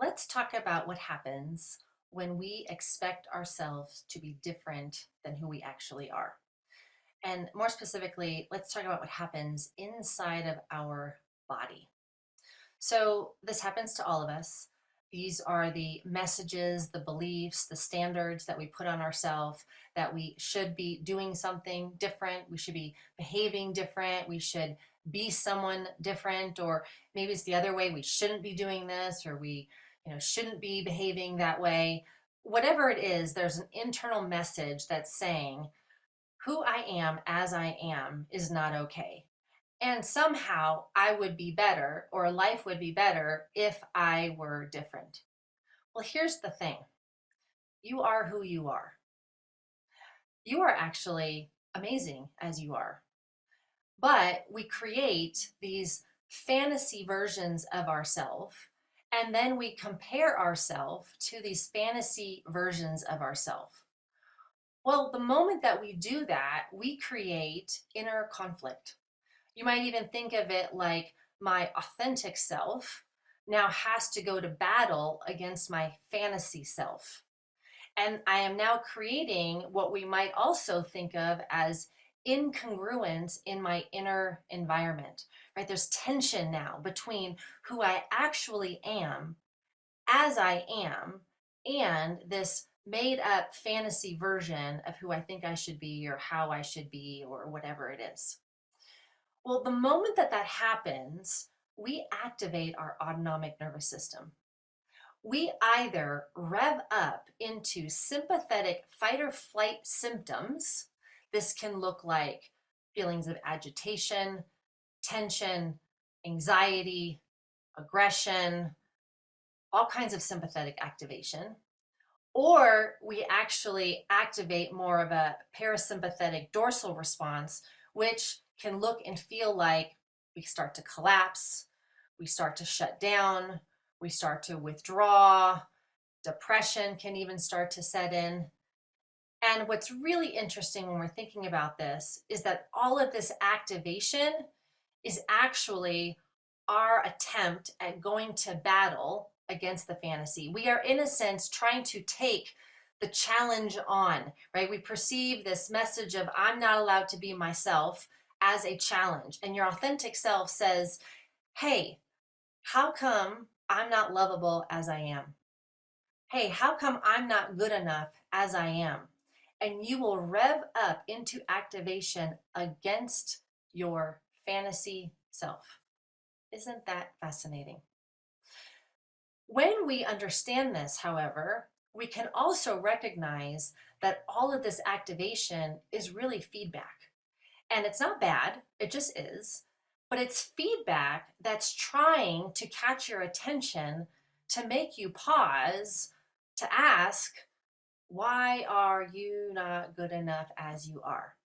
Let's talk about what happens when we expect ourselves to be different than who we actually are. And more specifically, let's talk about what happens inside of our body. So, this happens to all of us. These are the messages, the beliefs, the standards that we put on ourselves that we should be doing something different. We should be behaving different. We should be someone different. Or maybe it's the other way. We shouldn't be doing this, or we shouldn't be behaving that way. Whatever it is, there's an internal message that's saying, who I am as I am is not okay. And somehow I would be better, or life would be better if I were different. Well, here's the thing, you are who you are. You are actually amazing as you are. But we create these fantasy versions of ourselves, and then we compare ourselves to these fantasy versions of ourselves. Well, the moment that we do that, we create inner conflict. You might even think of it like my authentic self now has to go to battle against my fantasy self. And I am now creating what we might also think of as incongruence in my inner environment, right? There's tension now between who I actually am as I am and this made up fantasy version of who I think I should be or how I should be or whatever it is. Well, the moment that that happens, we activate our autonomic nervous system. We either rev up into sympathetic fight or flight symptoms. This can look like feelings of agitation, tension, anxiety, aggression, all kinds of sympathetic activation. Or we actually activate more of a parasympathetic dorsal response, which can look and feel like we start to collapse, we start to shut down, we start to withdraw, depression can even start to set in. And what's really interesting when we're thinking about this is that all of this activation is actually our attempt at going to battle against the fantasy. We are, in a sense, trying to take the challenge on, right? We perceive this message of I'm not allowed to be myself as a challenge. And your authentic self says, hey, how come I'm not lovable as I am? Hey, how come I'm not good enough as I am? And you will rev up into activation against your fantasy self. Isn't that fascinating? When we understand this, however, we can also recognize that all of this activation is really feedback. And it's not bad, it just is. But it's feedback that's trying to catch your attention to make you pause, to ask, why are you not good enough as you are?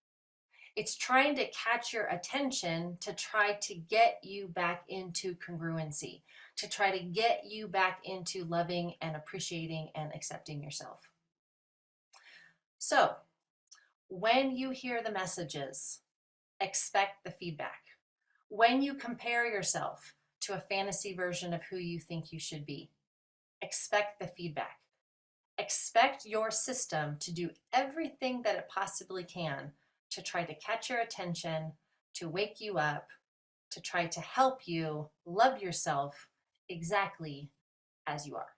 It's trying to catch your attention to try to get you back into congruency, to try to get you back into loving and appreciating and accepting yourself. So, when you hear the messages, expect the feedback. When you compare yourself to a fantasy version of who you think you should be, expect the feedback. Expect your system to do everything that it possibly can to try to catch your attention, to wake you up, to try to help you love yourself exactly as you are.